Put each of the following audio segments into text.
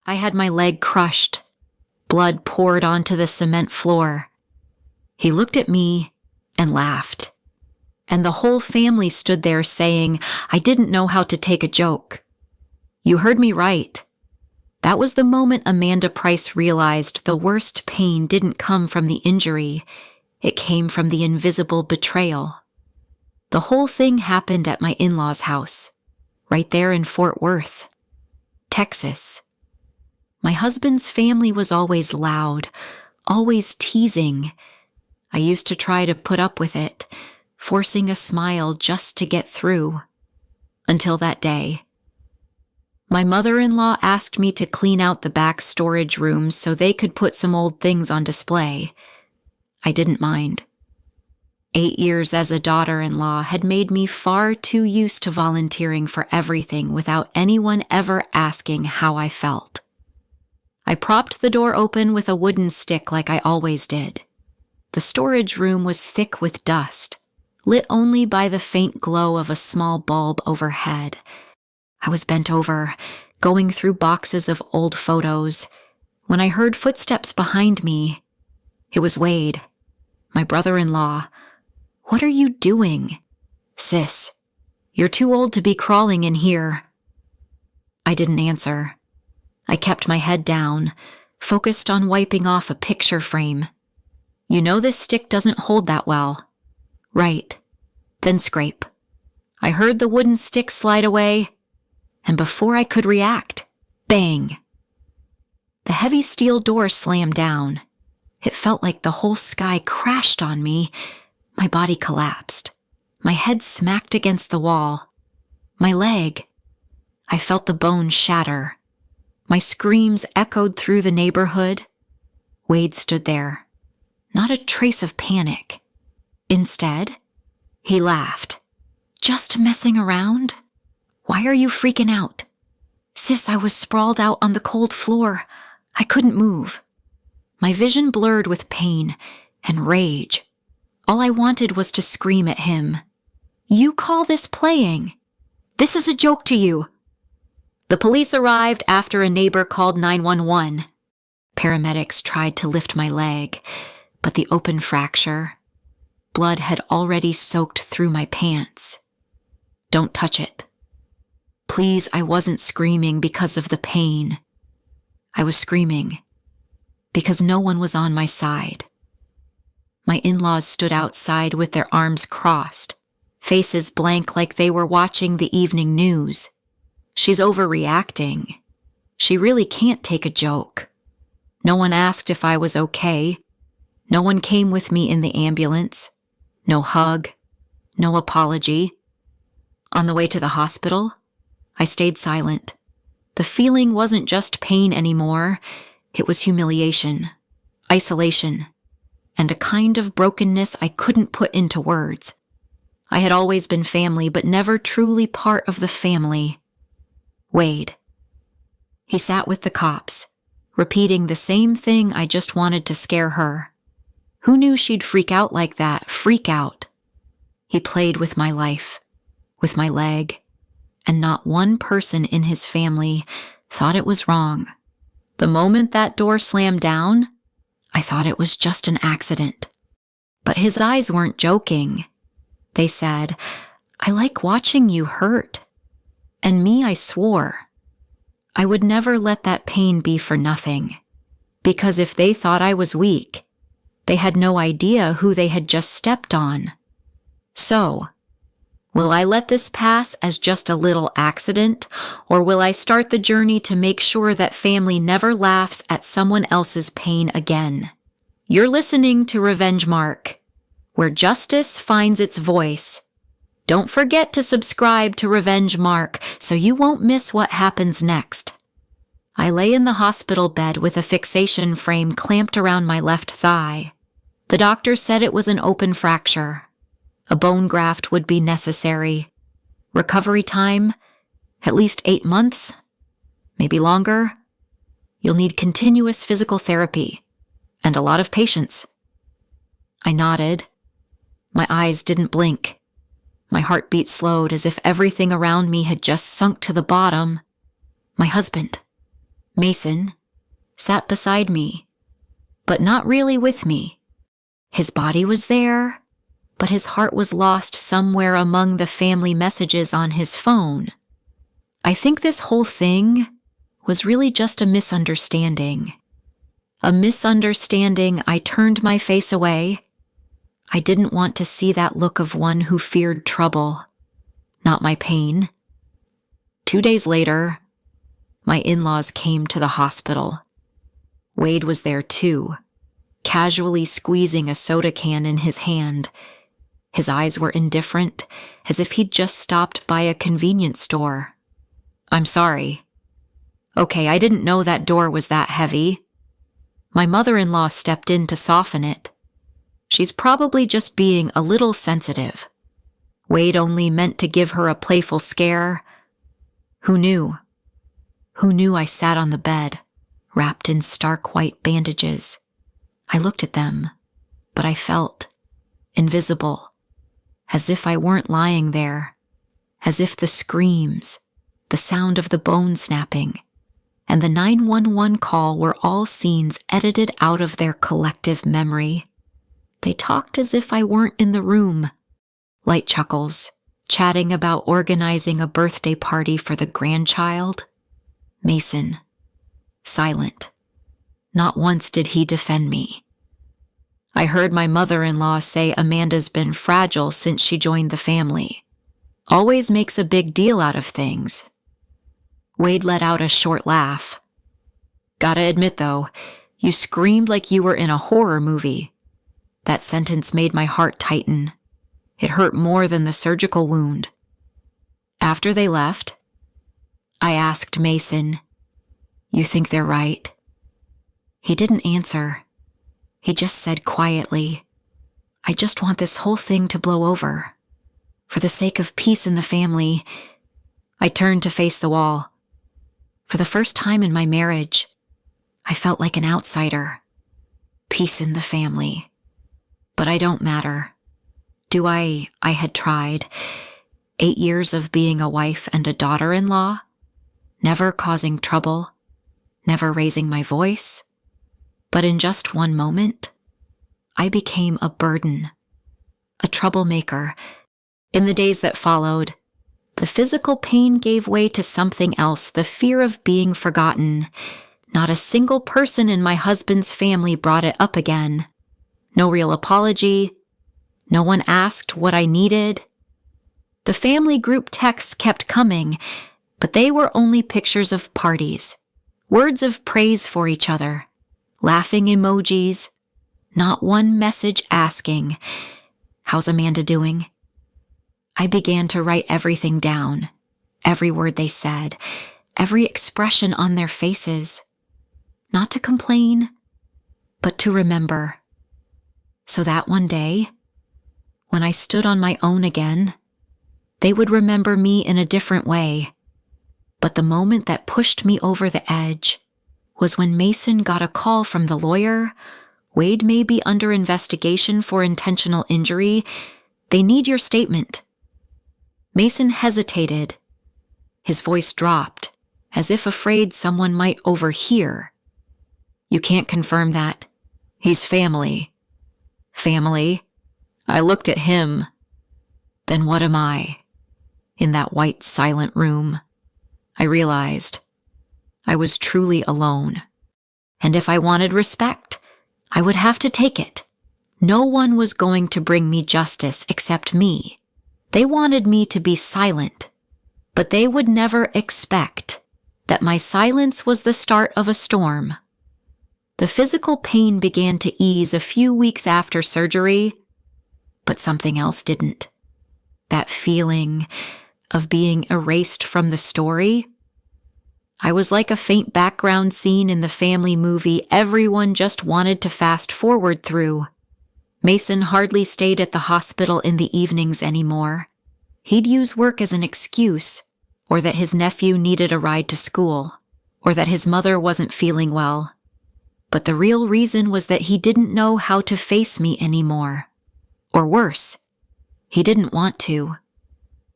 I had my leg crushed. Blood poured onto the cement floor. He looked at me and laughed. And the whole family stood there saying I didn't know how to take a joke. You heard me right. That was the moment Amanda Price realized the worst pain didn't come from the injury. It came from the invisible betrayal. The whole thing happened at my in-laws' house, right there in Fort Worth, Texas. My husband's family was always loud, always teasing. I used to try to put up with it, forcing a smile just to get through. Until that day. My mother-in-law asked me to clean out the back storage rooms so they could put some old things on display. I didn't mind. 8 years as a daughter-in-law had made me far too used to volunteering for everything without anyone ever asking how I felt. I propped the door open with a wooden stick like I always did. The storage room was thick with dust, lit only by the faint glow of a small bulb overhead. I was bent over, going through boxes of old photos, when I heard footsteps behind me. It was Wade, my brother-in-law. What are you doing? Sis, you're too old to be crawling in here. I didn't answer. I kept my head down, focused on wiping off a picture frame. You know this stick doesn't hold that well. Right. Then scrape. I heard the wooden stick slide away, and before I could react, bang. The heavy steel door slammed down. It felt like the whole sky crashed on me. My body collapsed. My head smacked against the wall. My leg. I felt the bone shatter. My screams echoed through the neighborhood. Wade stood there. Not a trace of panic. Instead, he laughed. Just messing around? Why are you freaking out? Sis, I was sprawled out on the cold floor. I couldn't move. My vision blurred with pain and rage. All I wanted was to scream at him. You call this playing? This is a joke to you. The police arrived after a neighbor called 911. Paramedics tried to lift my leg, but the open fracture. Blood had already soaked through my pants. Don't touch it. Please, I wasn't screaming because of the pain. I was screaming because no one was on my side. My in-laws stood outside with their arms crossed, faces blank like they were watching the evening news. She's overreacting. She really can't take a joke. No one asked if I was okay. No one came with me in the ambulance. No hug. No apology. On the way to the hospital, I stayed silent. The feeling wasn't just pain anymore. It was humiliation, isolation, and a kind of brokenness I couldn't put into words. I had always been family, but never truly part of the family. Wade. He sat with the cops, repeating the same thing I just wanted to scare her. Who knew she'd freak out like that? Freak out. He played with my life, with my leg, and not one person in his family thought it was wrong. The moment that door slammed down, I thought it was just an accident. But his eyes weren't joking. They said, I like watching you hurt. And me, I swore. I would never let that pain be for nothing. Because if they thought I was weak, they had no idea who they had just stepped on. So, will I let this pass as just a little accident, or will I start the journey to make sure that family never laughs at someone else's pain again? You're listening to Revenge Mark, where justice finds its voice. Don't forget to subscribe to Revenge Mark so you won't miss what happens next. I lay in the hospital bed with a fixation frame clamped around my left thigh. The doctor said it was an open fracture. A bone graft would be necessary. Recovery time, at least 8 months, maybe longer. You'll need continuous physical therapy and a lot of patience. I nodded. My eyes didn't blink. My heartbeat slowed as if everything around me had just sunk to the bottom. My husband, Mason sat beside me, but not really with me. His body was there, but his heart was lost somewhere among the family messages on his phone. I think this whole thing was really just a misunderstanding. A misunderstanding. I turned my face away. I didn't want to see that look of one who feared trouble, not my pain. 2 days later, my in-laws came to the hospital. Wade was there too, casually squeezing a soda can in his hand. His eyes were indifferent, as if he'd just stopped by a convenience store. "I'm sorry." "Okay, I didn't know that door was that heavy." My mother-in-law stepped in to soften it. "She's probably just being a little sensitive. Wade only meant to give her a playful scare." Who knew? Who knew I sat on the bed, wrapped in stark white bandages? I looked at them, but I felt invisible, as if I weren't lying there, as if the screams, the sound of the bone snapping, and the 911 call were all scenes edited out of their collective memory. They talked as if I weren't in the room. Light chuckles, chatting about organizing a birthday party for the grandchild. Mason, silent. Not once did he defend me. I heard my mother-in-law say Amanda's been fragile since she joined the family. Always makes a big deal out of things. Wade let out a short laugh. "Gotta admit though, you screamed like you were in a horror movie." That sentence made my heart tighten. It hurt more than the surgical wound. After they left, I asked Mason, "You think they're right?" He didn't answer. He just said quietly, "I just want this whole thing to blow over. For the sake of peace in the family." I turned to face the wall. For the first time in my marriage, I felt like an outsider. Peace in the family. But I don't matter. I had tried. 8 years of being a wife and a daughter-in-law, never causing trouble, never raising my voice. But in just one moment, I became a burden, a troublemaker. In the days that followed, the physical pain gave way to something else, the fear of being forgotten. Not a single person in my husband's family brought it up again. No real apology. No one asked what I needed. The family group texts kept coming, but they were only pictures of parties, words of praise for each other, laughing emojis, not one message asking, "How's Amanda doing?" I began to write everything down, every word they said, every expression on their faces. Not to complain, but to remember. So that one day, when I stood on my own again, they would remember me in a different way. But the moment that pushed me over the edge was when Mason got a call from the lawyer. "Wade may be under investigation for intentional injury. They need your statement." Mason hesitated. His voice dropped, as if afraid someone might overhear. "You can't confirm that. He's family." "Family?" I looked at him. Then what am I? In that white, silent room, I realized I was truly alone. And if I wanted respect, I would have to take it. No one was going to bring me justice except me. They wanted me to be silent, but they would never expect that my silence was the start of a storm. The physical pain began to ease a few weeks after surgery, but something else didn't. That feeling of being erased from the story. I was like a faint background scene in the family movie everyone just wanted to fast forward through. Mason hardly stayed at the hospital in the evenings anymore. He'd use work as an excuse, or that his nephew needed a ride to school, or that his mother wasn't feeling well. But the real reason was that he didn't know how to face me anymore. Or worse, he didn't want to.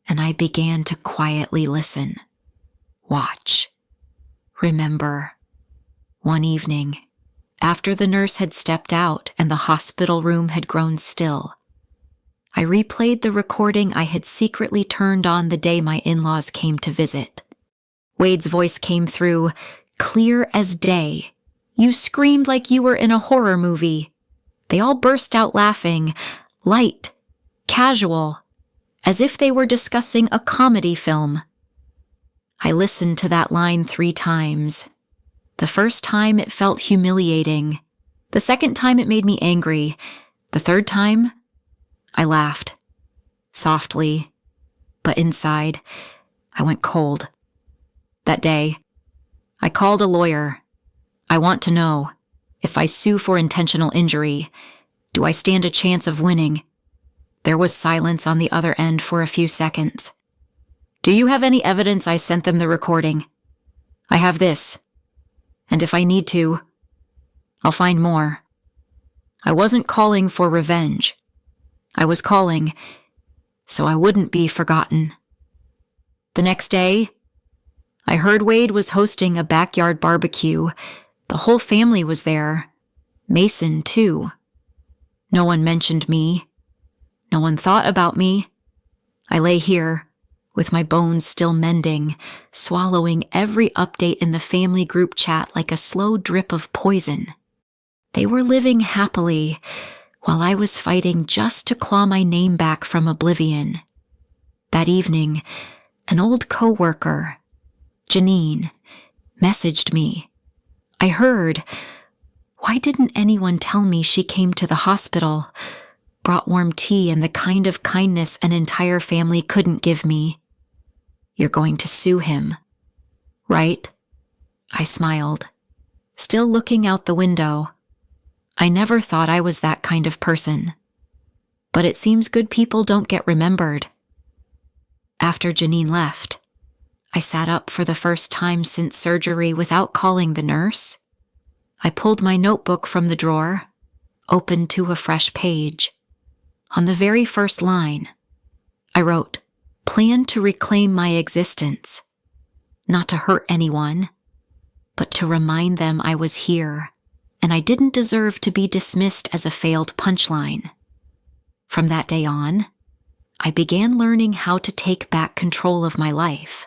And I began to quietly listen. Watch. Remember. One evening, after the nurse had stepped out and the hospital room had grown still, I replayed the recording I had secretly turned on the day my in-laws came to visit. Wade's voice came through, clear as day. You screamed like you were in a horror movie. They all burst out laughing, light, casual, as if they were discussing a comedy film. I listened to that line 3 times. The first time it felt humiliating. The second time it made me angry. The third time, I laughed. Softly, but inside, I went cold. That day, I called a lawyer. I want to know, if I sue for intentional injury, do I stand a chance of winning? There was silence on the other end for a few seconds. Do you have any evidence I sent them the recording? I have this. And if I need to, I'll find more. I wasn't calling for revenge. I was calling so I wouldn't be forgotten. The next day, I heard Wade was hosting a backyard barbecue. The whole family was there. Mason, too. No one mentioned me. No one thought about me. I lay here, with my bones still mending, swallowing every update in the family group chat like a slow drip of poison. They were living happily, while I was fighting just to claw my name back from oblivion. That evening, an old coworker, Janine, messaged me. I heard, why didn't anyone tell me she came to the hospital, brought warm tea and the kind of kindness an entire family couldn't give me? You're going to sue him, right? I smiled, still looking out the window. I never thought I was that kind of person. But it seems good people don't get remembered. After Janine left, I sat up for the first time since surgery without calling the nurse. I pulled my notebook from the drawer, opened to a fresh page. On the very first line, I wrote, "Plan to reclaim my existence, not to hurt anyone, but to remind them I was here, and I didn't deserve to be dismissed as a failed punchline." From that day on, I began learning how to take back control of my life.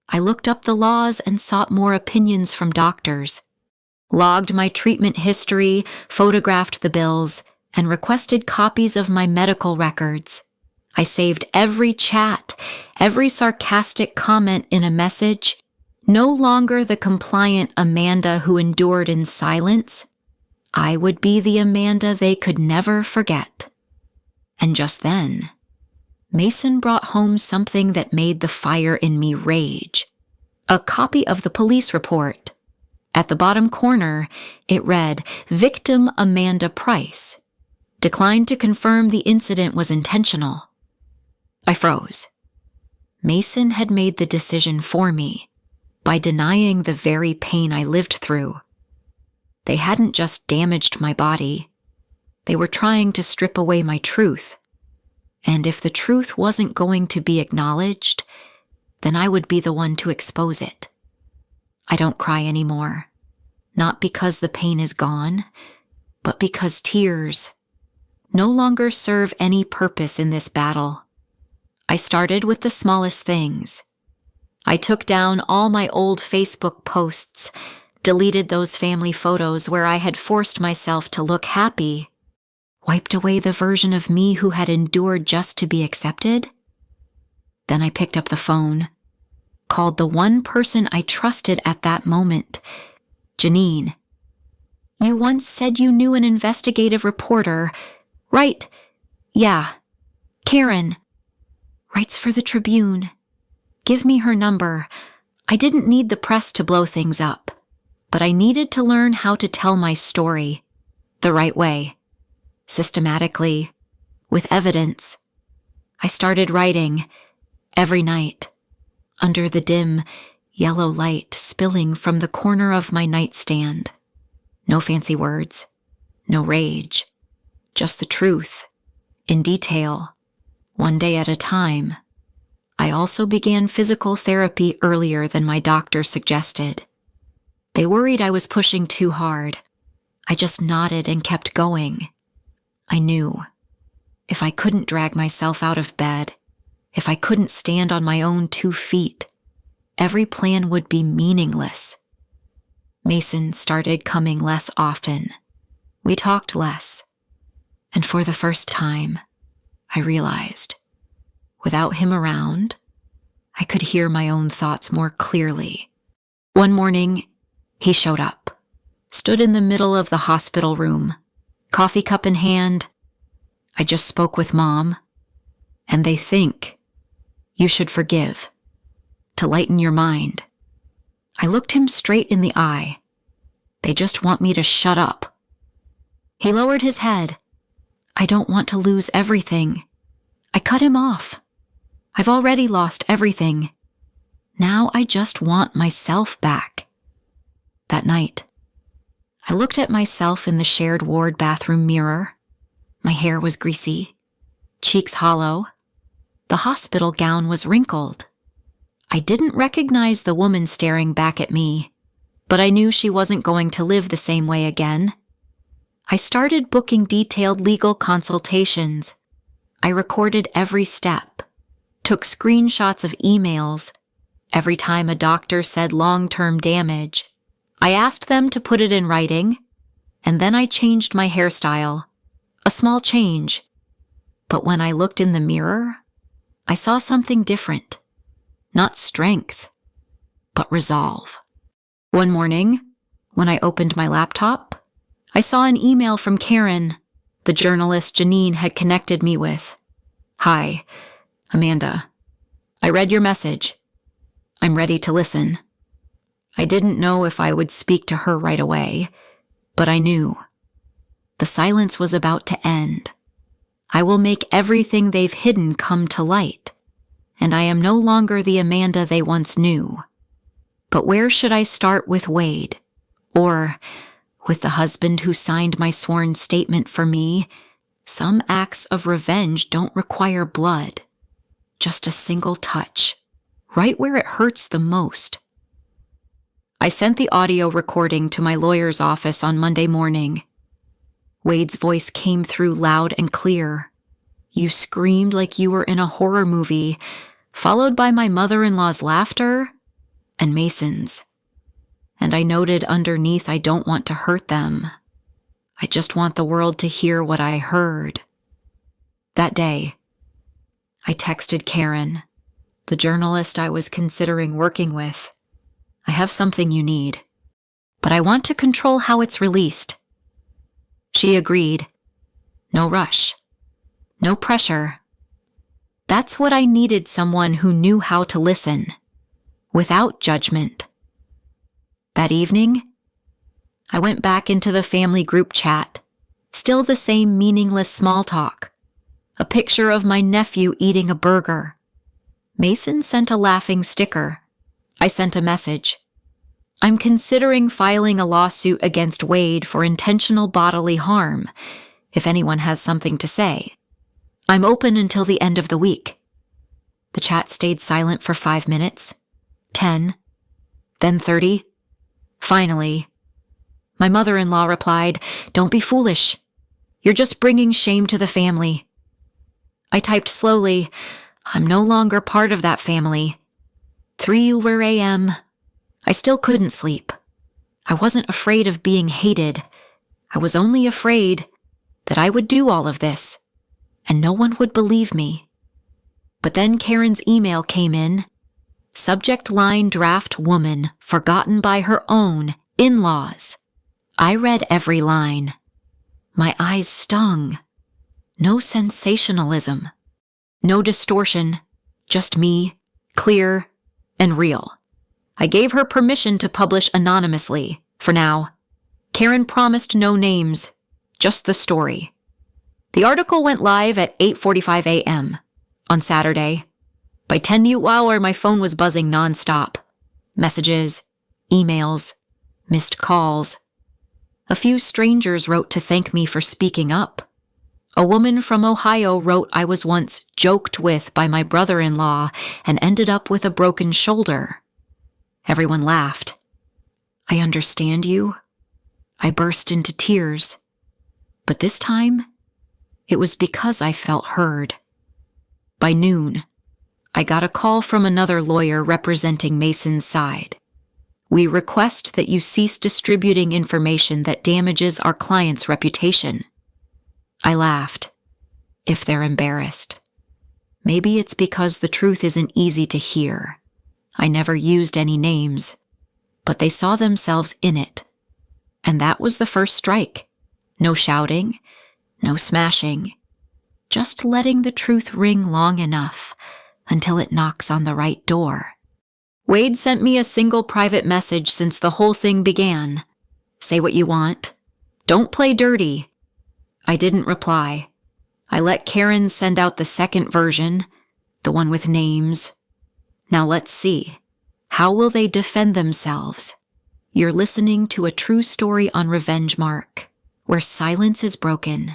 I looked up the laws and sought more opinions from doctors, logged my treatment history, photographed the bills, and requested copies of my medical records. I saved every chat, every sarcastic comment in a message. No longer the compliant Amanda who endured in silence. I would be the Amanda they could never forget. And just then, Mason brought home something that made the fire in me rage. A copy of the police report. At the bottom corner, it read, "Victim Amanda Price. Declined to confirm the incident was intentional." I froze. Mason had made the decision for me by denying the very pain I lived through. They hadn't just damaged my body. They were trying to strip away my truth. And if the truth wasn't going to be acknowledged, then I would be the one to expose it. I don't cry anymore. Not because the pain is gone, but because tears no longer serve any purpose in this battle. I started with the smallest things. I took down all my old Facebook posts, deleted those family photos where I had forced myself to look happy, wiped away the version of me who had endured just to be accepted. Then I picked up the phone, called the one person I trusted at that moment, Janine. "You once said you knew an investigative reporter, right? Yeah, Karen. Writes for the Tribune. Give me her number. I didn't need the press to blow things up, but I needed to learn how to tell my story the right way, systematically, with evidence. I started writing every night, under the dim, yellow light spilling from the corner of my nightstand. No fancy words, no rage, just the truth, in detail, one day at a time. I also began physical therapy earlier than my doctor suggested. They worried I was pushing too hard. I just nodded and kept going. I knew. If I couldn't drag myself out of bed, if I couldn't stand on my own 2 feet, every plan would be meaningless. Mason started coming less often. We talked less. And for the first time, I realized, without him around, I could hear my own thoughts more clearly. One morning, he showed up, stood in the middle of the hospital room, coffee cup in hand. I just spoke with Mom, and they think you should forgive, to lighten your mind. I looked him straight in the eye. They just want me to shut up. He lowered his head. I don't want to lose everything. I cut him off. I've already lost everything. Now I just want myself back. That night, I looked at myself in the shared ward bathroom mirror. My hair was greasy, cheeks hollow. The hospital gown was wrinkled. I didn't recognize the woman staring back at me, but I knew she wasn't going to live the same way again. I started booking detailed legal consultations. I recorded every step, took screenshots of emails. Every time a doctor said long-term damage, I asked them to put it in writing, and then I changed my hairstyle. A small change. But when I looked in the mirror, I saw something different. Not strength, but resolve. One morning, when I opened my laptop, I saw an email from Karen, the journalist Janine had connected me with. Hi, Amanda. I read your message. I'm ready to listen. I didn't know if I would speak to her right away, but I knew. The silence was about to end. I will make everything they've hidden come to light, and I am no longer the Amanda they once knew. But where should I start with Wade? Or with the husband who signed my sworn statement for me? Some acts of revenge don't require blood. Just a single touch, right where it hurts the most. I sent the audio recording to my lawyer's office on Monday morning. Wade's voice came through loud and clear. You screamed like you were in a horror movie, followed by my mother-in-law's laughter and Mason's. And I noted underneath I don't want to hurt them. I just want the world to hear what I heard. That day, I texted Karen, the journalist I was considering working with. I have something you need, but I want to control how it's released. She agreed. No rush. No pressure. That's what I needed, someone who knew how to listen, without judgment. That evening, I went back into the family group chat, still the same meaningless small talk. A picture of my nephew eating a burger. Mason sent a laughing sticker. I sent a message. I'm considering filing a lawsuit against Wade for intentional bodily harm, if anyone has something to say. I'm open until the end of the week. The chat stayed silent for 5 minutes, 10, then 30. Finally, my mother-in-law replied, "Don't be foolish. You're just bringing shame to the family." I typed slowly, "I'm no longer part of that family." 3 a.m. I still couldn't sleep. I wasn't afraid of being hated. I was only afraid that I would do all of this, and no one would believe me. But then Karen's email came in. Subject line draft woman forgotten by her own in-laws. I read every line. My eyes stung. No sensationalism. No distortion. Just me, clear and real. I gave her permission to publish anonymously, for now. Karen promised no names, just the story. The article went live at 8:45 a.m. on Saturday. By 10 hour, my phone was buzzing nonstop. Messages, emails, missed calls. A few strangers wrote to thank me for speaking up. A woman from Ohio wrote I was once joked with by my brother-in-law and ended up with a broken shoulder. Everyone laughed. I understand you. I burst into tears. But this time, it was because I felt heard. By noon, I got a call from another lawyer representing Mason's side. We request that you cease distributing information that damages our client's reputation. I laughed. If they're embarrassed. Maybe it's because the truth isn't easy to hear. I never used any names, but they saw themselves in it. And that was the first strike. No shouting, no smashing. Just letting the truth ring long enough until it knocks on the right door. Wade sent me a single private message since the whole thing began. Say what you want. Don't play dirty. I didn't reply. I let Karen send out the second version, the one with names. Now let's see. How will they defend themselves? You're listening to a true story on Revenge Mark, where silence is broken.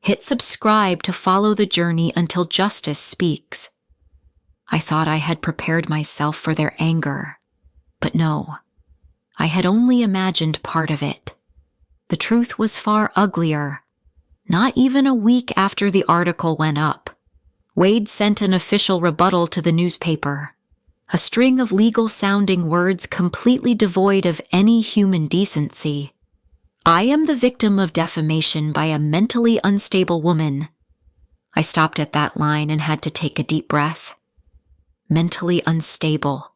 Hit subscribe to follow the journey until justice speaks. I thought I had prepared myself for their anger, but no. I had only imagined part of it. The truth was far uglier. Not even a week after the article went up, Wade sent an official rebuttal to the newspaper, a string of legal-sounding words completely devoid of any human decency. I am the victim of defamation by a mentally unstable woman. I stopped at that line and had to take a deep breath. Mentally unstable.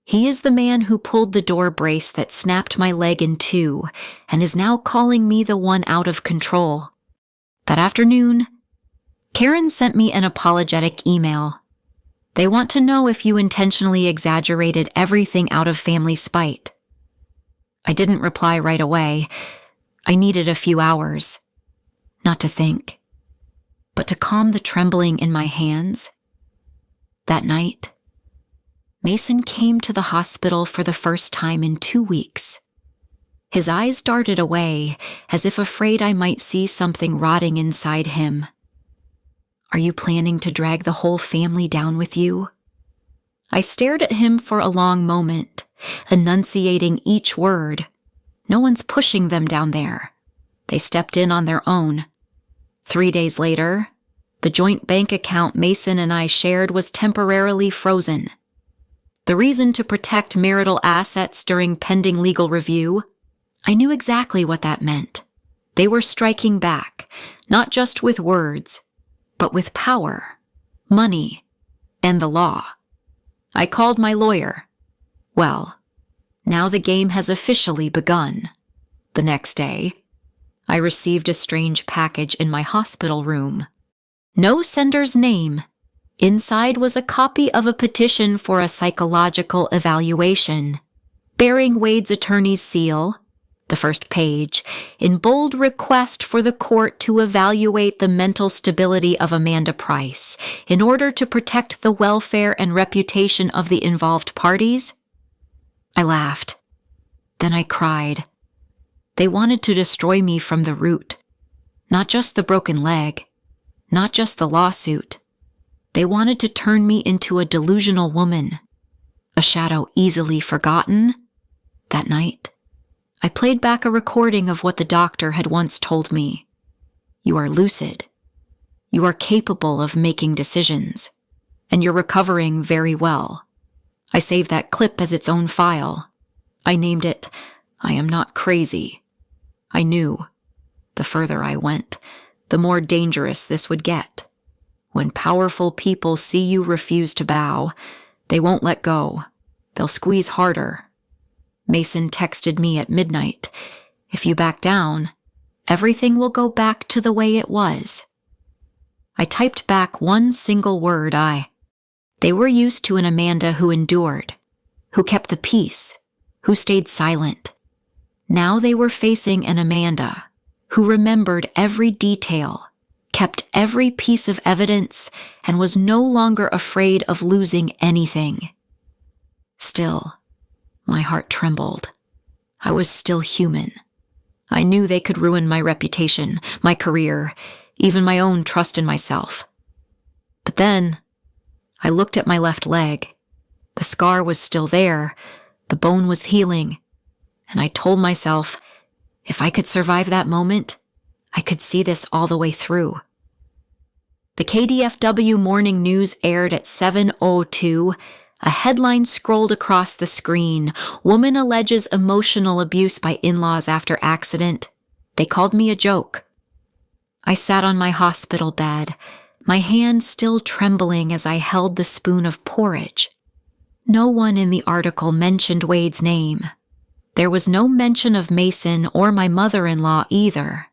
He is the man who pulled the door brace that snapped my leg in two and is now calling me the one out of control. That afternoon, Karen sent me an apologetic email. They want to know if you intentionally exaggerated everything out of family spite. I didn't reply right away. I needed a few hours. Not to think, but to calm the trembling in my hands. That night, Mason came to the hospital for the first time in 2 weeks. His eyes darted away, as if afraid I might see something rotting inside him. Are you planning to drag the whole family down with you? I stared at him for a long moment, enunciating each word. No one's pushing them down there. They stepped in on their own. 3 days later, the joint bank account Mason and I shared was temporarily frozen. The reason to protect marital assets during pending legal review? I knew exactly what that meant. They were striking back, not just with words, but with power, money, and the law. I called my lawyer. Well, now the game has officially begun. The next day, I received a strange package in my hospital room. No sender's name. Inside was a copy of a petition for a psychological evaluation, bearing Wade's attorney's seal, the first page, in bold request for the court to evaluate the mental stability of Amanda Price in order to protect the welfare and reputation of the involved parties. I laughed. Then I cried. They wanted to destroy me from the root. Not just the broken leg, not just the lawsuit. They wanted to turn me into a delusional woman, a shadow easily forgotten. That night, I played back a recording of what the doctor had once told me. You are lucid. You are capable of making decisions, and you're recovering very well. I saved that clip as its own file. I named it, I Am Not Crazy. I knew, the further I went, the more dangerous this would get. When powerful people see you refuse to bow, they won't let go. They'll squeeze harder. Mason texted me at midnight, if you back down, everything will go back to the way it was. I typed back one single word, They were used to an Amanda who endured, who kept the peace, who stayed silent. Now they were facing an Amanda who remembered every detail, kept every piece of evidence, and was no longer afraid of losing anything. Still, my heart trembled. I was still human. I knew they could ruin my reputation, my career, even my own trust in myself. But then, I looked at my left leg. The scar was still there. The bone was healing. And I told myself, if I could survive that moment, I could see this all the way through. The KDFW morning news aired at 7:02. A headline scrolled across the screen. Woman alleges emotional abuse by in-laws after accident. They called me a joke. I sat on my hospital bed, my hand still trembling as I held the spoon of porridge. No one in the article mentioned Wade's name. There was no mention of Mason or my mother-in-law either.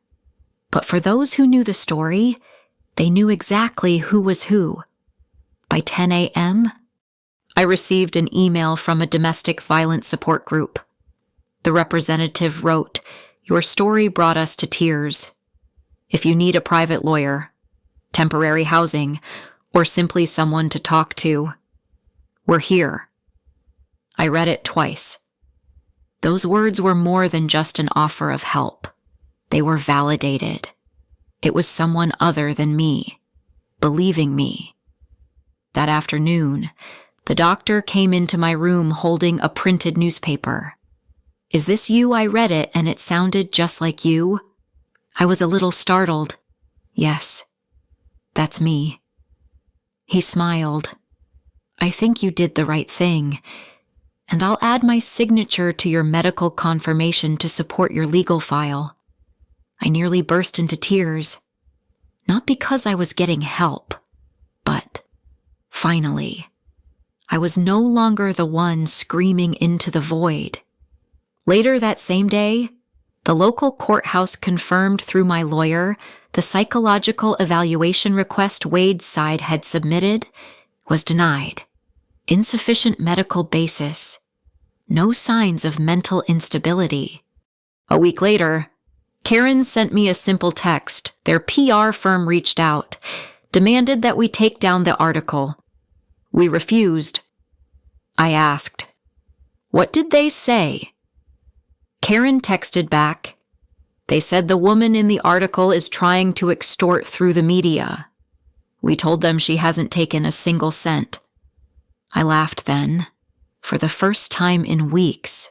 But for those who knew the story, they knew exactly who was who. By 10 a.m., I received an email from a domestic violence support group. The representative wrote, "Your story brought us to tears. If you need a private lawyer, temporary housing, or simply someone to talk to, we're here." I read it twice. Those words were more than just an offer of help. They were validated. It was someone other than me, believing me. That afternoon, the doctor came into my room holding a printed newspaper. "Is this you?" I read it, and it sounded just like you. I was a little startled. "Yes, that's me." He smiled. "I think you did the right thing, and I'll add my signature to your medical confirmation to support your legal file." I nearly burst into tears. Not because I was getting help, but finally, I was no longer the one screaming into the void. Later that same day, the local courthouse confirmed through my lawyer the psychological evaluation request Wade's side had submitted was denied. Insufficient medical basis. No signs of mental instability. A week later, Karen sent me a simple text. Their PR firm reached out, demanded that we take down the article. We refused. I asked, "What did they say?" Karen texted back, "They said the woman in the article is trying to extort through the media. We told them she hasn't taken a single cent." I laughed then, for the first time in weeks.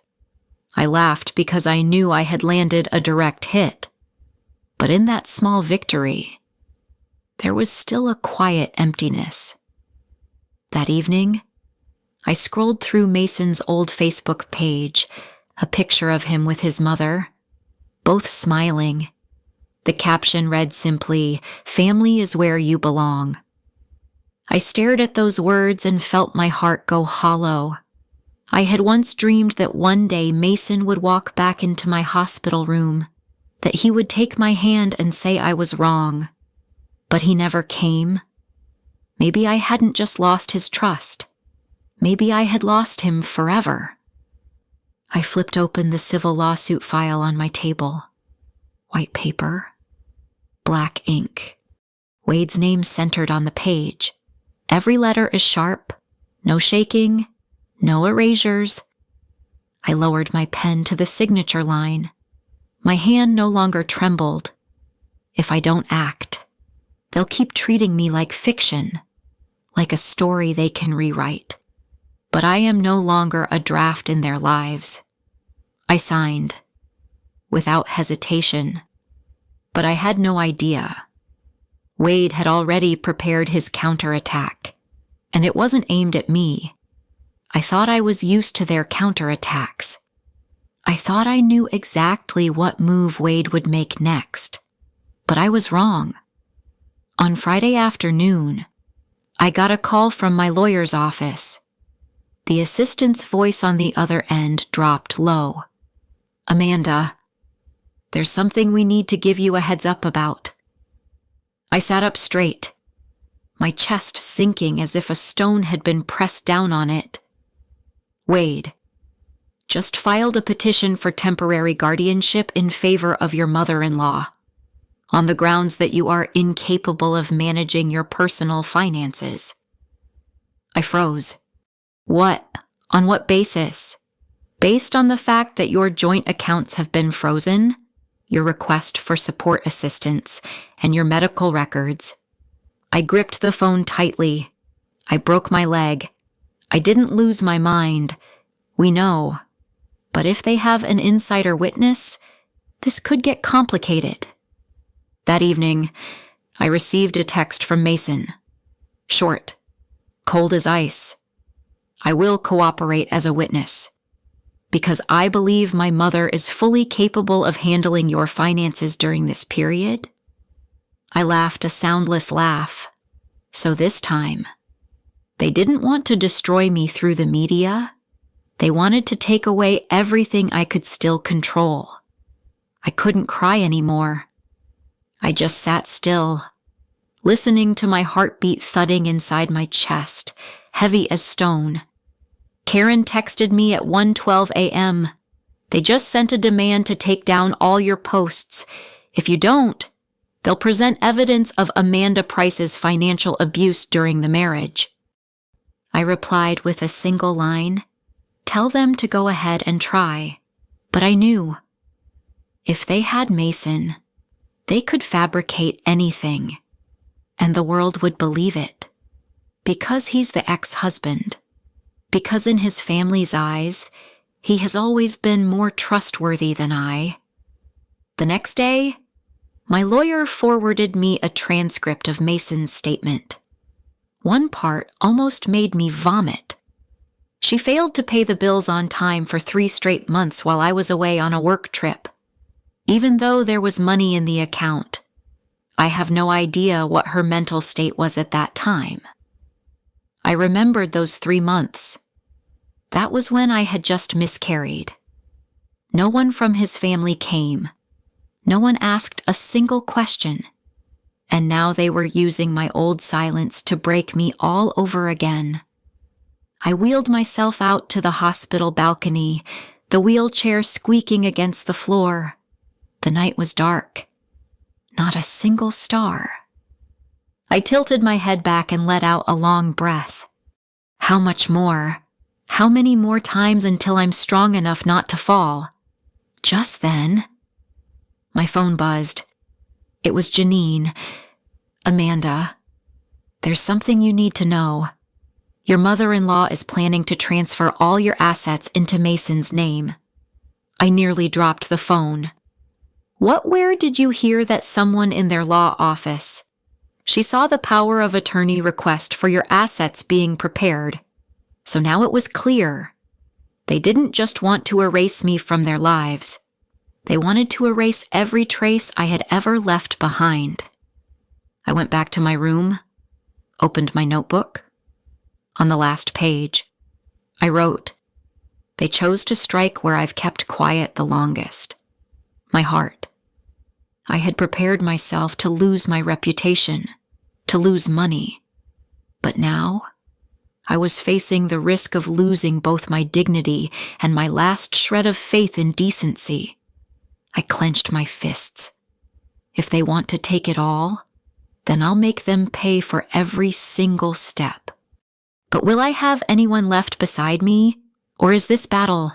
I laughed because I knew I had landed a direct hit. But in that small victory, there was still a quiet emptiness. That evening, I scrolled through Mason's old Facebook page, a picture of him with his mother, both smiling. The caption read simply, "Family is where you belong." I stared at those words and felt my heart go hollow. I had once dreamed that one day Mason would walk back into my hospital room, that he would take my hand and say I was wrong. But he never came. Maybe I hadn't just lost his trust. Maybe I had lost him forever. I flipped open the civil lawsuit file on my table. White paper, black ink. Wade's name centered on the page. Every letter is sharp, no shaking, no erasures. I lowered my pen to the signature line. My hand no longer trembled. If I don't act, they'll keep treating me like fiction, like a story they can rewrite. But I am no longer a draft in their lives. I signed, without hesitation. But I had no idea. Wade had already prepared his counterattack, and it wasn't aimed at me. I thought I was used to their counterattacks. I thought I knew exactly what move Wade would make next, but I was wrong. On Friday afternoon, I got a call from my lawyer's office. The assistant's voice on the other end dropped low. "Amanda, there's something we need to give you a heads up about." I sat up straight, my chest sinking as if a stone had been pressed down on it. "Wade just filed a petition for temporary guardianship in favor of your mother-in-law, on the grounds that you are incapable of managing your personal finances." I froze. "What? On what basis?" "Based on the fact that your joint accounts have been frozen, your request for support assistance, and your medical records." I gripped the phone tightly. I broke my leg. I didn't lose my mind. We know. But if they have an insider witness, this could get complicated. That evening, I received a text from Mason. Short, cold as ice. I will cooperate as a witness, because I believe my mother is fully capable of handling your finances during this period. I laughed a soundless laugh. So this time, they didn't want to destroy me through the media. They wanted to take away everything I could still control. I couldn't cry anymore. I just sat still, listening to my heartbeat thudding inside my chest, heavy as stone. Karen texted me at 1:12 a.m. They just sent a demand to take down all your posts. If you don't, they'll present evidence of Amanda Price's financial abuse during the marriage. I replied with a single line, tell them to go ahead and try. But I knew, if they had Mason, they could fabricate anything, and the world would believe it. Because he's the ex-husband. Because in his family's eyes, he has always been more trustworthy than I. The next day, my lawyer forwarded me a transcript of Mason's statement. One part almost made me vomit. She failed to pay the bills on time for 3 straight months while I was away on a work trip. Even though there was money in the account, I have no idea what her mental state was at that time. I remembered those 3 months. That was when I had just miscarried. No one from his family came. No one asked a single question. And now they were using my old silence to break me all over again. I wheeled myself out to the hospital balcony, the wheelchair squeaking against the floor. The night was dark. Not a single star. I tilted my head back and let out a long breath. How much more? How many more times until I'm strong enough not to fall? Just then, my phone buzzed. It was Janine. Amanda, there's something you need to know. Your mother-in-law is planning to transfer all your assets into Mason's name. I nearly dropped the phone. Where did you hear that someone in their law office? She saw the power of attorney request for your assets being prepared. So now it was clear. They didn't just want to erase me from their lives. They wanted to erase every trace I had ever left behind. I went back to my room, opened my notebook. On the last page, I wrote, they chose to strike where I've kept quiet the longest. My heart. I had prepared myself to lose my reputation, to lose money. But now, I was facing the risk of losing both my dignity and my last shred of faith in decency. I clenched my fists. If they want to take it all, then I'll make them pay for every single step. But will I have anyone left beside me, or is this battle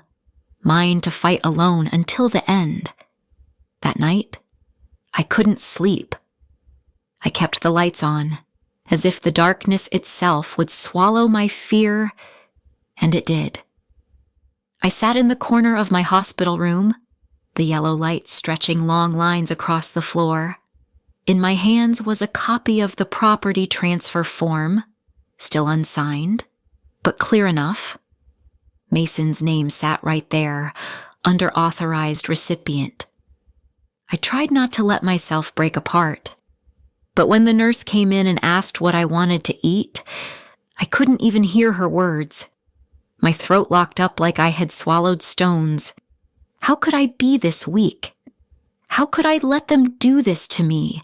mine to fight alone until the end? That night, I couldn't sleep. I kept the lights on, as if the darkness itself would swallow my fear, and it did. I sat in the corner of my hospital room, the yellow light stretching long lines across the floor. In my hands was a copy of the property transfer form, still unsigned, but clear enough. Mason's name sat right there, under authorized recipient. I tried not to let myself break apart. But when the nurse came in and asked what I wanted to eat, I couldn't even hear her words. My throat locked up like I had swallowed stones. How could I be this weak? How could I let them do this to me?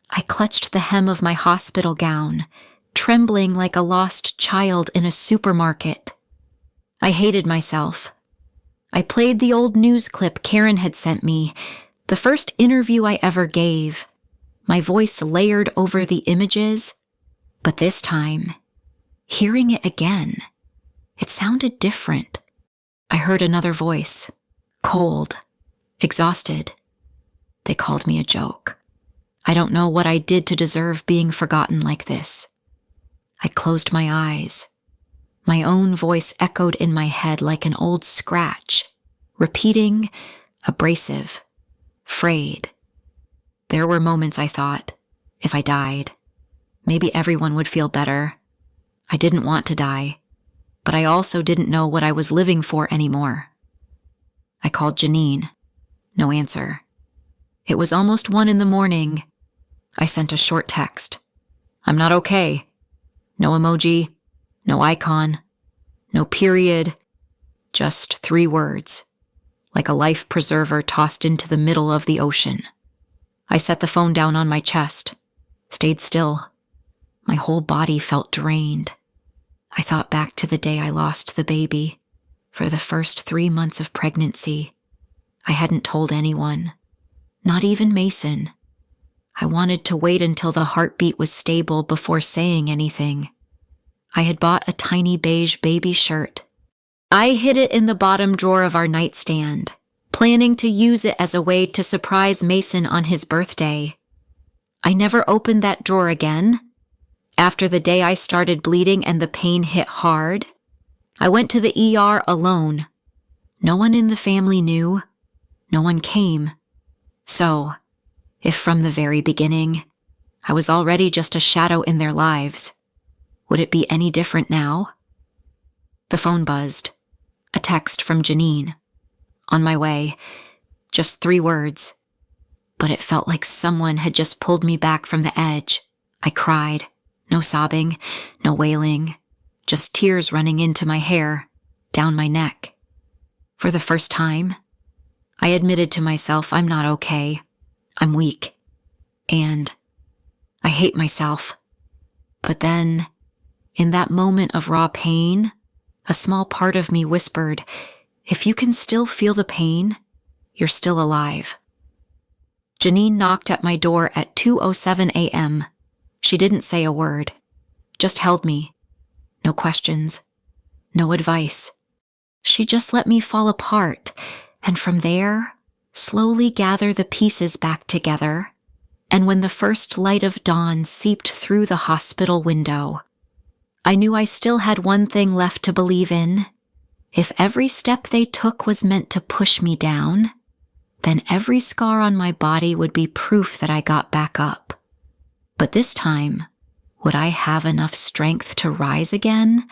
I clutched the hem of my hospital gown, trembling like a lost child in a supermarket. I hated myself. I played the old news clip Karen had sent me, the first interview I ever gave. My voice layered over the images, but this time, hearing it again, it sounded different. I heard another voice, cold, exhausted. They called me a joke. I don't know what I did to deserve being forgotten like this. I closed my eyes. My own voice echoed in my head like an old scratch. repeating, abrasive, frayed. There were moments I thought, if I died, maybe everyone would feel better. I didn't want to die, but I also didn't know what I was living for anymore. I called Janine. No answer. It was almost 1 a.m. I sent a short text. I'm not okay. No emoji, no icon, no period, just 3 words, like a life preserver tossed into the middle of the ocean. I set the phone down on my chest, stayed still. My whole body felt drained. I thought back to the day I lost the baby. For the first 3 months of pregnancy, I hadn't told anyone, not even Mason. I wanted to wait until the heartbeat was stable before saying anything. I had bought a tiny beige baby shirt. I hid it in the bottom drawer of our nightstand, planning to use it as a way to surprise Mason on his birthday. I never opened that drawer again. After the day I started bleeding and the pain hit hard, I went to the ER alone. No one in the family knew. No one came. So, if from the very beginning, I was already just a shadow in their lives, would it be any different now? The phone buzzed. A text from Janine. On my way. Just 3 words. But it felt like someone had just pulled me back from the edge. I cried. No sobbing, no wailing. Just tears running into my hair, down my neck. For the first time, I admitted to myself I'm not okay. I'm weak. And I hate myself. But then, in that moment of raw pain, a small part of me whispered, if you can still feel the pain, you're still alive. Janine knocked at my door at 2:07 a.m. She didn't say a word, just held me. No questions, no advice. She just let me fall apart, and from there, slowly gather the pieces back together. And when the first light of dawn seeped through the hospital window, I knew I still had one thing left to believe in. If every step they took was meant to push me down, then every scar on my body would be proof that I got back up. But this time, would I have enough strength to rise again?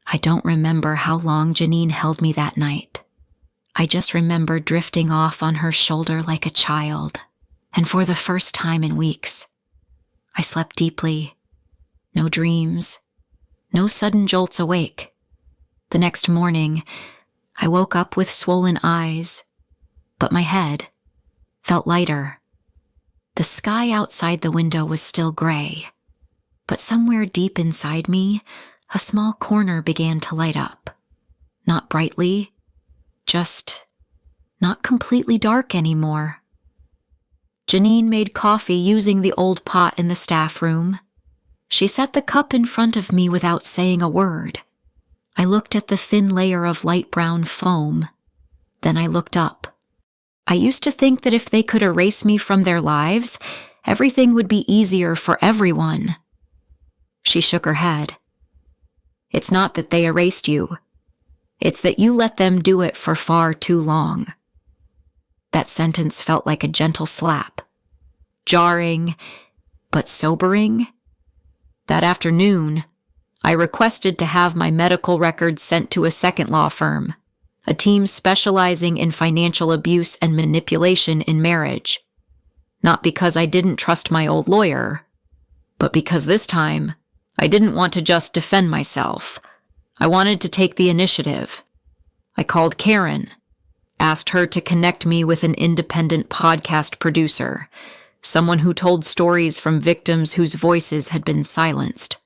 I don't remember how long Janine held me that night. I just remember drifting off on her shoulder like a child, and for the first time in weeks, I slept deeply. No dreams, no sudden jolts awake. The next morning, I woke up with swollen eyes, but my head felt lighter. The sky outside the window was still gray, but somewhere deep inside me, a small corner began to light up. Not brightly, just not completely dark anymore. Janine made coffee using the old pot in the staff room. She set the cup in front of me without saying a word. I looked at the thin layer of light brown foam. Then I looked up. I used to think that if they could erase me from their lives, everything would be easier for everyone. She shook her head. It's not that they erased you. It's that you let them do it for far too long. That sentence felt like a gentle slap. Jarring, but sobering. That afternoon, I requested to have my medical records sent to a second law firm, a team specializing in financial abuse and manipulation in marriage. Not because I didn't trust my old lawyer, but because this time, I didn't want to just defend myself. I wanted to take the initiative. I called Karen, asked her to connect me with an independent podcast producer, someone who told stories from victims whose voices had been silenced.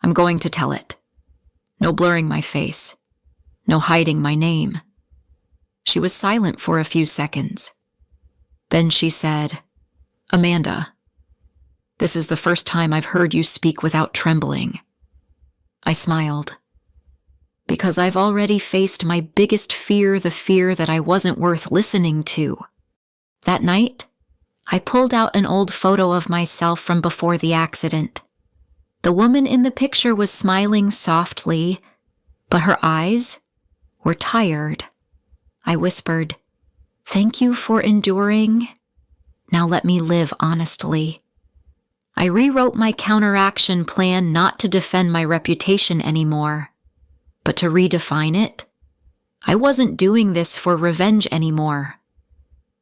I'm going to tell it. No blurring my face. No hiding my name. She was silent for a few seconds. Then she said, Amanda, this is the first time I've heard you speak without trembling. I smiled. Because I've already faced my biggest fear, the fear that I wasn't worth listening to. That night, I pulled out an old photo of myself from before the accident. The woman in the picture was smiling softly, but her eyes were tired. I whispered, "Thank you for enduring. Now let me live honestly." I rewrote my counteraction plan not to defend my reputation anymore, but to redefine it. I wasn't doing this for revenge anymore.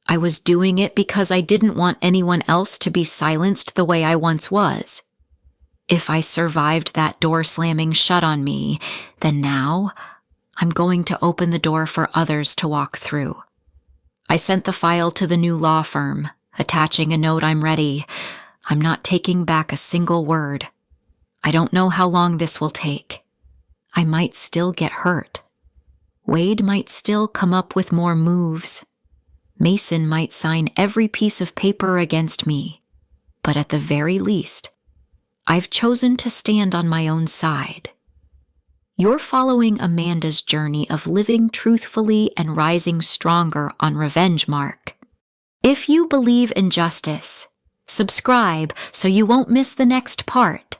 I was doing it because I didn't want anyone else to be silenced the way I once was. If I survived that door slamming shut on me, then now I'm going to open the door for others to walk through. I sent the file to the new law firm, attaching a note, "I'm ready. I'm not taking back a single word. I don't know how long this will take. I might still get hurt. Wade might still come up with more moves. Mason might sign every piece of paper against me. But at the very least, I've chosen to stand on my own side." You're following Amanda's journey of living truthfully and rising stronger on Revenge Mark. If you believe in justice, subscribe so you won't miss the next part.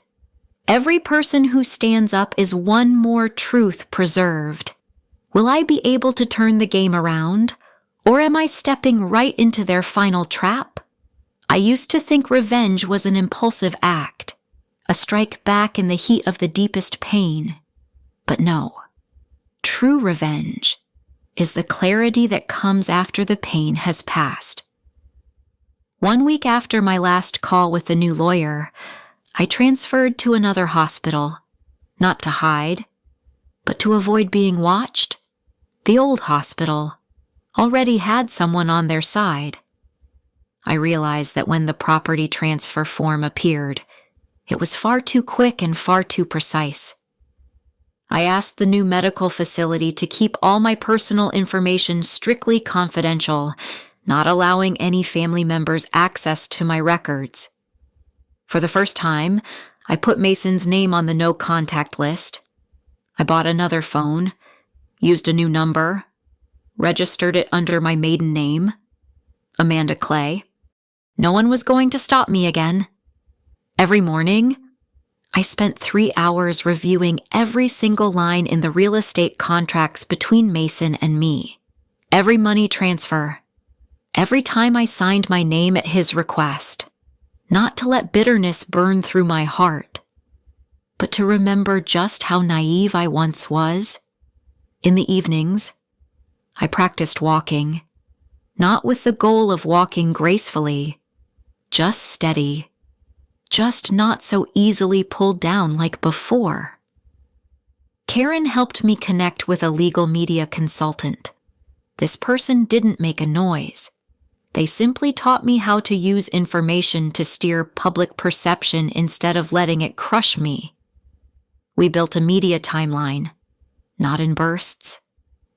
Every person who stands up is one more truth preserved. Will I be able to turn the game around, or am I stepping right into their final trap? I used to think revenge was an impulsive act, a strike back in the heat of the deepest pain. But no, true revenge is the clarity that comes after the pain has passed. 1 week after my last call with the new lawyer, I transferred to another hospital, not to hide, but to avoid being watched. The old hospital already had someone on their side. I realized that when the property transfer form appeared, it was far too quick and far too precise. I asked the new medical facility to keep all my personal information strictly confidential, not allowing any family members access to my records. For the first time, I put Mason's name on the no contact list. I bought another phone, used a new number, registered it under my maiden name, Amanda Clay. No one was going to stop me again. Every morning, I spent 3 hours reviewing every single line in the real estate contracts between Mason and me. Every money transfer. Every time I signed my name at his request. Not to let bitterness burn through my heart, but to remember just how naive I once was. In the evenings, I practiced walking, not with the goal of walking gracefully, just steady, just not so easily pulled down like before. Karen helped me connect with a legal media consultant. This person didn't make a noise. They simply taught me how to use information to steer public perception instead of letting it crush me. We built a media timeline, not in bursts,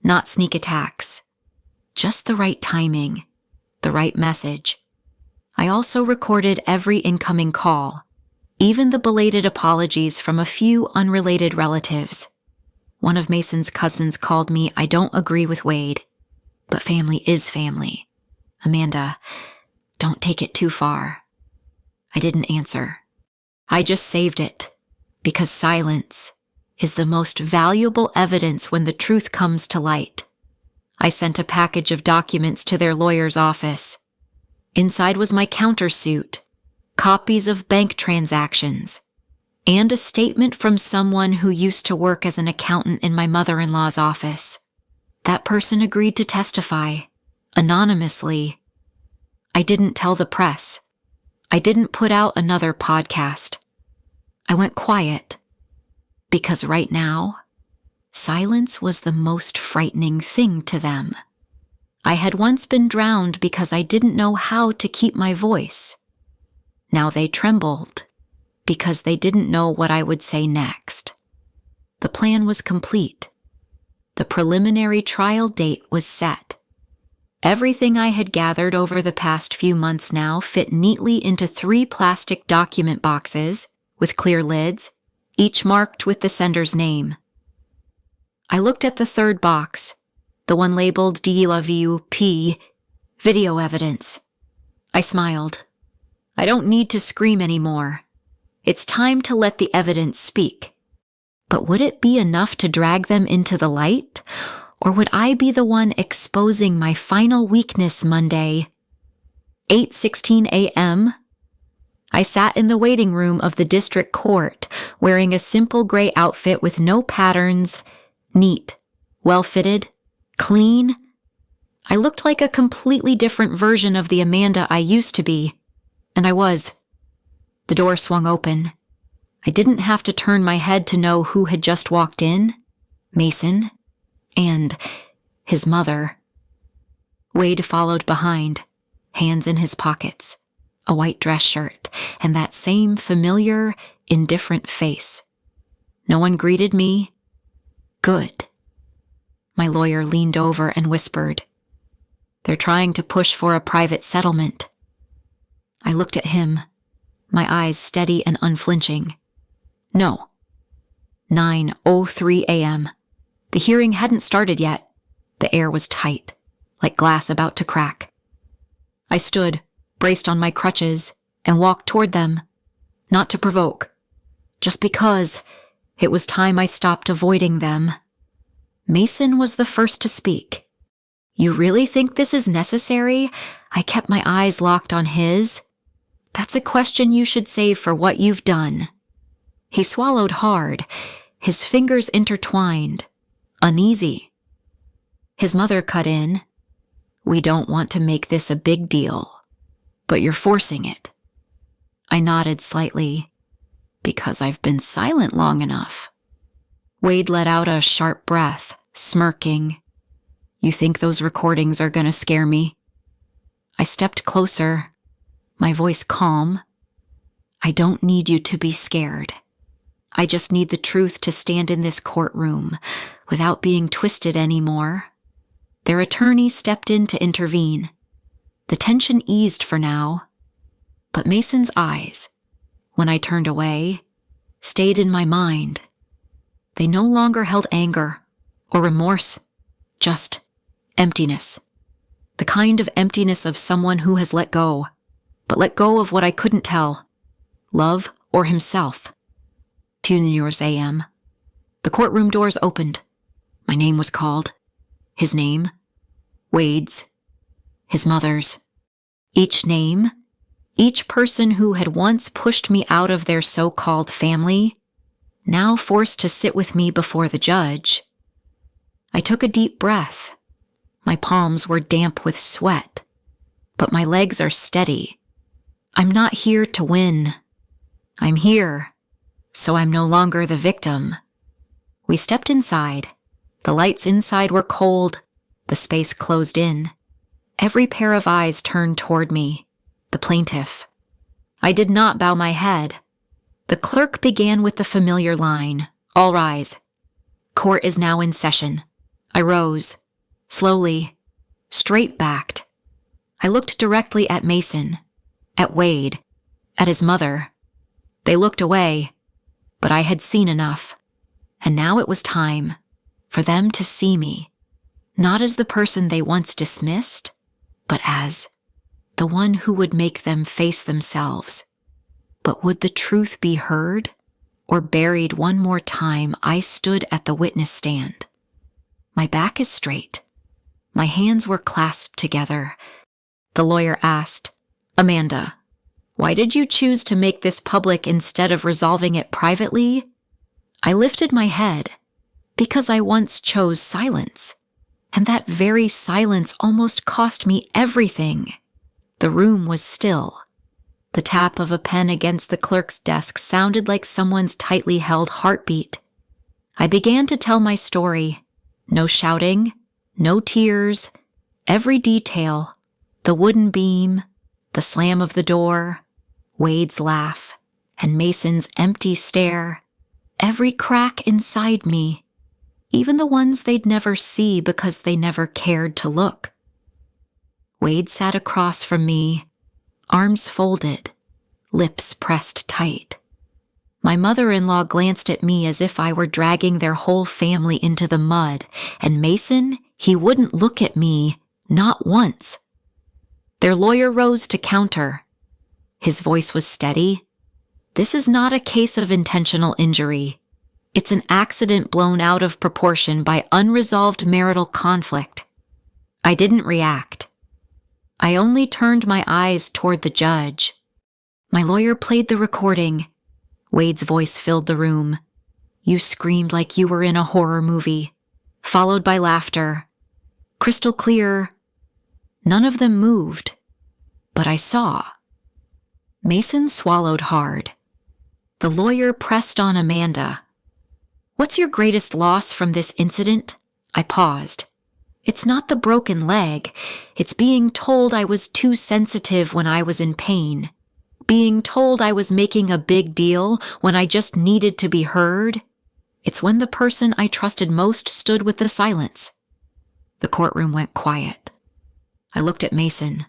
not sneak attacks, just the right timing, the right message. I also recorded every incoming call, even the belated apologies from a few unrelated relatives. One of Mason's cousins called me, "I don't agree with Wade, but family is family. Amanda, don't take it too far." I didn't answer. I just saved it, because silence is the most valuable evidence when the truth comes to light. I sent a package of documents to their lawyer's office. Inside was my countersuit, copies of bank transactions, and a statement from someone who used to work as an accountant in my mother-in-law's office. That person agreed to testify, anonymously. I didn't tell the press. I didn't put out another podcast. I went quiet, because right now, silence was the most frightening thing to them. I had once been drowned because I didn't know how to keep my voice. Now they trembled because they didn't know what I would say next. The plan was complete. The preliminary trial date was set. Everything I had gathered over the past few months now fit neatly into 3 plastic document boxes with clear lids, each marked with the sender's name. I looked at the third box, the one labeled DLVUP, video evidence. I smiled. I don't need to scream anymore. It's time to let the evidence speak. But would it be enough to drag them into the light? Or would I be the one exposing my final weakness Monday? 8:16 a.m. I sat in the waiting room of the district court, wearing a simple gray outfit with no patterns, neat, well-fitted, clean. I looked like a completely different version of the Amanda I used to be, and I was. The door swung open. I didn't have to turn my head to know who had just walked in. Mason and his mother. Wade followed behind, hands in his pockets, a white dress shirt, and that same familiar, indifferent face. No one greeted me. Good. My lawyer leaned over and whispered, "They're trying to push for a private settlement." I looked at him, my eyes steady and unflinching. No. 9:03 a.m. The hearing hadn't started yet. The air was tight, like glass about to crack. I stood, braced on my crutches, and walked toward them, not to provoke, just because it was time I stopped avoiding them. Mason was the first to speak. "You really think this is necessary?" I kept my eyes locked on his. "That's a question you should save for what you've done." He swallowed hard, his fingers intertwined, uneasy. His mother cut in. "We don't want to make this a big deal, but you're forcing it." I nodded slightly, "Because I've been silent long enough." Wade let out a sharp breath, smirking. "You think those recordings are gonna scare me?" I stepped closer, my voice calm. "I don't need you to be scared. I just need the truth to stand in this courtroom without being twisted anymore." Their attorney stepped in to intervene. The tension eased for now, but Mason's eyes, when I turned away, stayed in my mind. They no longer held anger or remorse, just emptiness. The kind of emptiness of someone who has let go, but let go of what I couldn't tell, love or himself. 2 a.m. The courtroom doors opened. My name was called. His name, Wade's, his mother's. Each name, each person who had once pushed me out of their so-called family, now forced to sit with me before the judge. I took a deep breath. My palms were damp with sweat, but my legs are steady. I'm not here to win. I'm here, so I'm no longer the victim. We stepped inside. The lights inside were cold, the space closed in. Every pair of eyes turned toward me, the plaintiff. I did not bow my head. The clerk began with the familiar line, "All rise. Court is now in session." I rose, slowly, straight-backed. I looked directly at Mason, at Wade, at his mother. They looked away, but I had seen enough, and now it was time for them to see me, not as the person they once dismissed, but as the one who would make them face themselves. But would the truth be heard or buried one more time? I stood at the witness stand. My back is straight. My hands were clasped together. The lawyer asked, "Amanda, why did you choose to make this public instead of resolving it privately?" I lifted my head because I once chose silence, and that very silence almost cost me everything. The room was still. The tap of a pen against the clerk's desk sounded like someone's tightly held heartbeat. I began to tell my story. No shouting, no tears, every detail, the wooden beam, the slam of the door, Wade's laugh, and Mason's empty stare, every crack inside me, even the ones they'd never see because they never cared to look. Wade sat across from me, arms folded, lips pressed tight. My mother-in-law glanced at me as if I were dragging their whole family into the mud, and Mason, he wouldn't look at me, not once. Their lawyer rose to counter. His voice was steady. "This is not a case of intentional injury. It's an accident blown out of proportion by unresolved marital conflict. I didn't react. I only turned my eyes toward the judge. My lawyer played the recording. Wade's voice filled the room. You screamed like you were in a horror movie, followed by laughter. Crystal clear. None of them moved, but I saw. Mason swallowed hard. The lawyer pressed on Amanda. What's your greatest loss from this incident? I paused. It's not the broken leg. It's being told I was too sensitive when I was in pain. Being told I was making a big deal when I just needed to be heard. It's when the person I trusted most stood with the silence. The courtroom went quiet. I looked at Mason.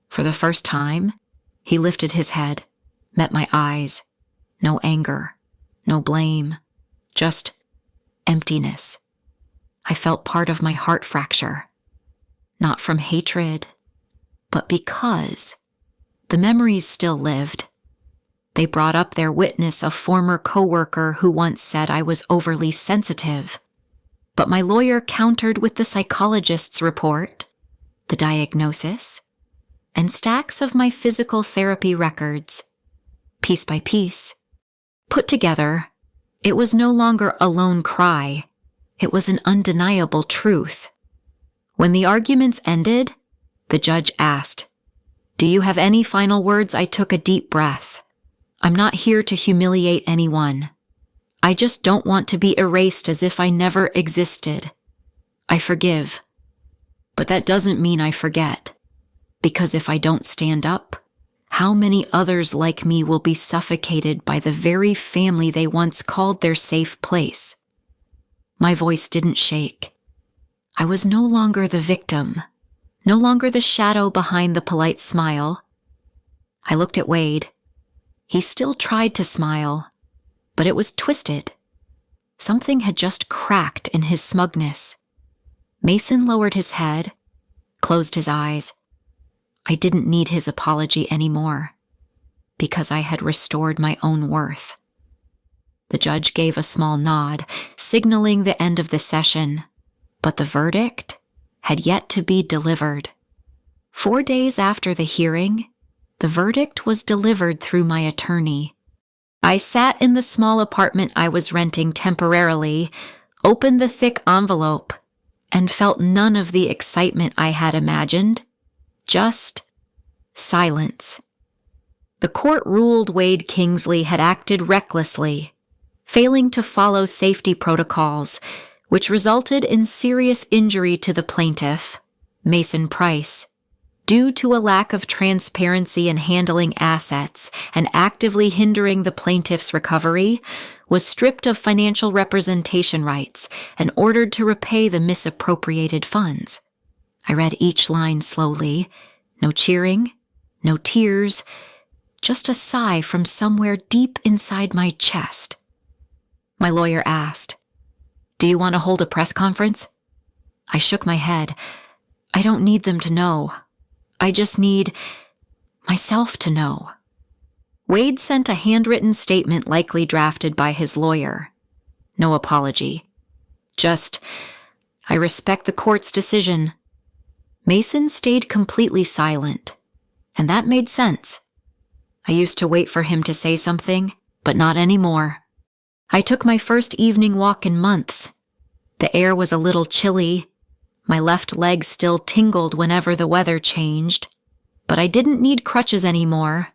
For the first time, he lifted his head, met my eyes. No anger, no blame, just emptiness. I felt part of my heart fracture. Not from hatred, but because the memories still lived. They brought up their witness, a former coworker who once said I was overly sensitive. But my lawyer countered with the psychologist's report, the diagnosis, and stacks of my physical therapy records. Piece by piece, put together, it was no longer a lone cry. It was an undeniable truth. When the arguments ended, the judge asked, "Do you have any final words?" I took a deep breath. I'm not here to humiliate anyone. I just don't want to be erased as if I never existed. I forgive. But that doesn't mean I forget. Because if I don't stand up, how many others like me will be suffocated by the very family they once called their safe place? My voice didn't shake. I was no longer the victim, no longer the shadow behind the polite smile. I looked at Wade. He still tried to smile, but it was twisted. Something had just cracked in his smugness. Mason lowered his head, closed his eyes. I didn't need his apology anymore, because I had restored my own worth. The judge gave a small nod, signaling the end of the session, but the verdict had yet to be delivered. 4 days after the hearing, the verdict was delivered through my attorney. I sat in the small apartment I was renting temporarily, opened the thick envelope, and felt none of the excitement I had imagined. Just silence. The court ruled Wade Kingsley had acted recklessly, failing to follow safety protocols, which resulted in serious injury to the plaintiff, Mason Price, due to a lack of transparency in handling assets and actively hindering the plaintiff's recovery, was stripped of financial representation rights and ordered to repay the misappropriated funds. I read each line slowly. No cheering, no tears, just a sigh from somewhere deep inside my chest. My lawyer asked, "Do you want to hold a press conference?" I shook my head. I don't need them to know. I just need myself to know. Wade sent a handwritten statement likely drafted by his lawyer. No apology. Just, "I respect the court's decision." Mason stayed completely silent, and that made sense. I used to wait for him to say something, but not anymore. I took my first evening walk in months. The air was a little chilly. My left leg still tingled whenever the weather changed, but I didn't need crutches anymore.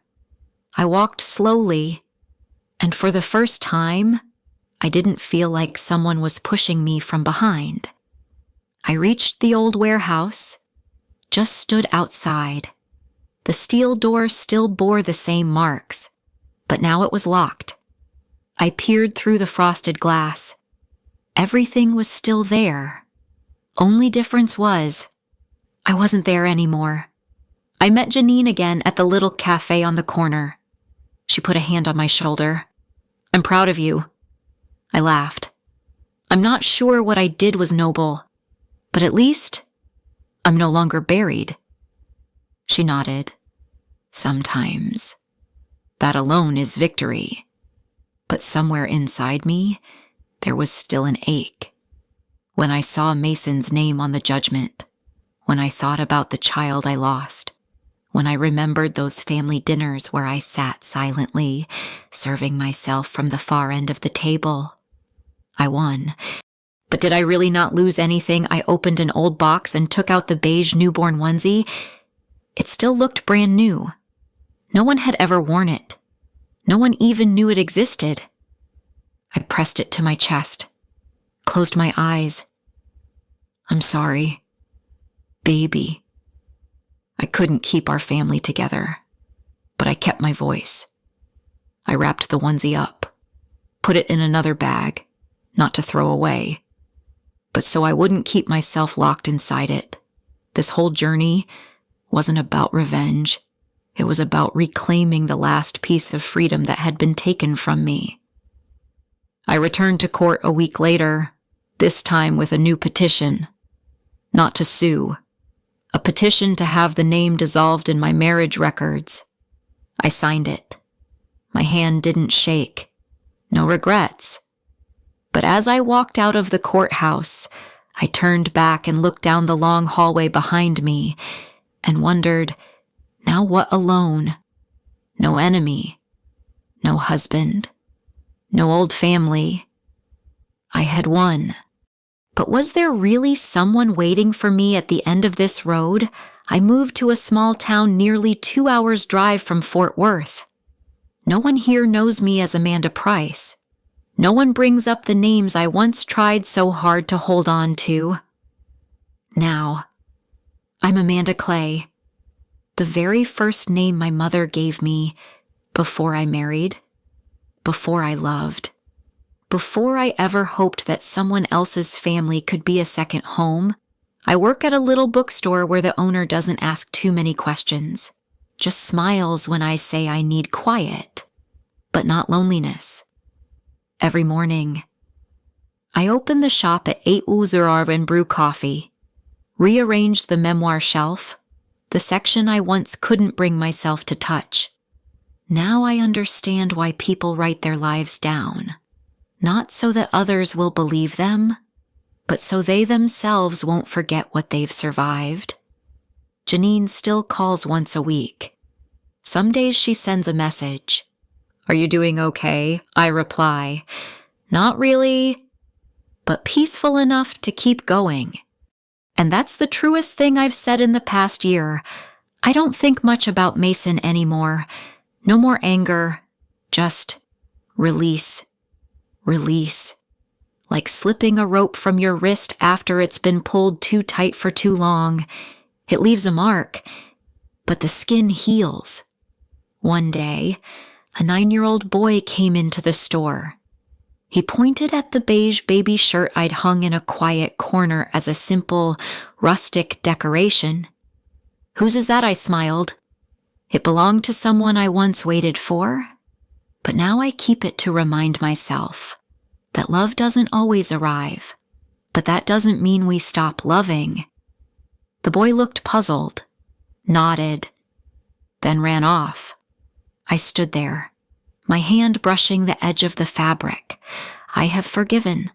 I walked slowly, and for the first time, I didn't feel like someone was pushing me from behind. I reached the old warehouse, just stood outside. The steel door still bore the same marks, but now it was locked. I peered through the frosted glass. Everything was still there. Only difference was, I wasn't there anymore. I met Janine again at the little cafe on the corner. She put a hand on my shoulder. "I'm proud of you." I laughed. "I'm not sure what I did was noble, but at least I'm no longer buried." She nodded. "Sometimes. That alone is victory. But somewhere inside me, there was still an ache. When I saw Mason's name on the judgment, when I thought about the child I lost, when I remembered those family dinners where I sat silently, serving myself from the far end of the table. I won. But did I really not lose anything? I opened an old box and took out the beige newborn onesie. It still looked brand new. No one had ever worn it. No one even knew it existed. I pressed it to my chest, closed my eyes. I'm sorry, baby. I couldn't keep our family together, but I kept my voice. I wrapped the onesie up, put it in another bag, not to throw away, but so I wouldn't keep myself locked inside it. This whole journey wasn't about revenge. It was about reclaiming the last piece of freedom that had been taken from me. I returned to court a week later, this time with a new petition. Not to sue. A petition to have the name dissolved in my marriage records. I signed it. My hand didn't shake. No regrets. But as I walked out of the courthouse, I turned back and looked down the long hallway behind me and wondered, now what alone? No enemy. No husband. No old family. I had won. But was there really someone waiting for me at the end of this road? I moved to a small town nearly 2 hours' drive from Fort Worth. No one here knows me as Amanda Price. No one brings up the names I once tried so hard to hold on to. Now, I'm Amanda Clay, the very first name my mother gave me before I married, before I loved, before I ever hoped that someone else's family could be a second home. I work at a little bookstore where the owner doesn't ask too many questions, just smiles when I say I need quiet, but not loneliness. Every morning, I open the shop at 8 Uzurar and brew coffee, rearrange the memoir shelf, the section I once couldn't bring myself to touch. Now I understand why people write their lives down, not so that others will believe them, but so they themselves won't forget what they've survived. Janine still calls once a week. Some days she sends a message. Are you doing okay? I reply, not really, but peaceful enough to keep going. And that's the truest thing I've said in the past year. I don't think much about Mason anymore. No more anger, just release, release. Like slipping a rope from your wrist after it's been pulled too tight for too long. It leaves a mark, but the skin heals. One day, a 9-year-old boy came into the store. He pointed at the beige baby shirt I'd hung in a quiet corner as a simple, rustic decoration. Whose is that? I smiled. It belonged to someone I once waited for, but now I keep it to remind myself that love doesn't always arrive, but that doesn't mean we stop loving. The boy looked puzzled, nodded, then ran off. I stood there, my hand brushing the edge of the fabric. I have forgiven,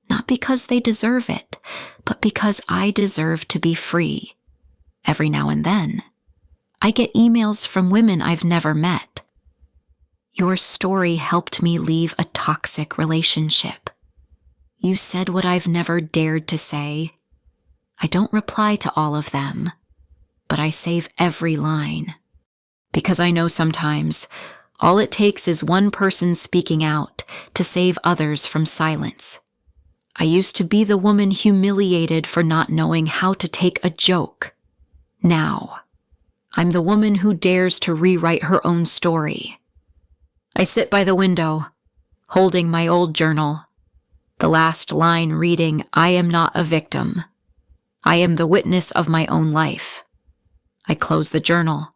not because they deserve it, but because I deserve to be free. Every now and then, I get emails from women I've never met. Your story helped me leave a toxic relationship. You said what I've never dared to say. I don't reply to all of them, but I save every line. Because I know sometimes all it takes is one person speaking out to save others from silence. I used to be the woman humiliated for not knowing how to take a joke. Now, I'm the woman who dares to rewrite her own story. I sit by the window, holding my old journal, the last line reading, I am not a victim. I am the witness of my own life. I close the journal,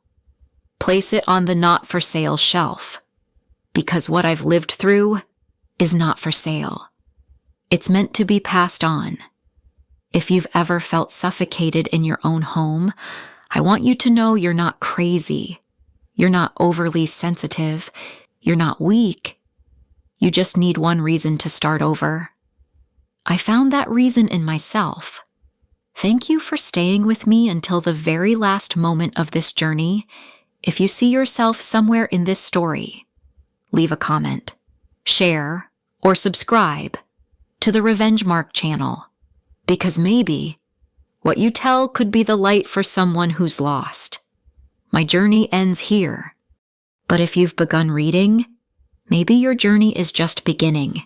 place it on the not-for-sale shelf, because what I've lived through is not for sale. It's meant to be passed on. If you've ever felt suffocated in your own home, I want you to know you're not crazy. You're not overly sensitive. You're not weak. You just need one reason to start over. I found that reason in myself. Thank you for staying with me until the very last moment of this journey. If you see yourself somewhere in this story, leave a comment, share, or subscribe to the Revenge Mark channel, because maybe what you tell could be the light for someone who's lost. My journey ends here, but if you've begun reading, maybe your journey is just beginning.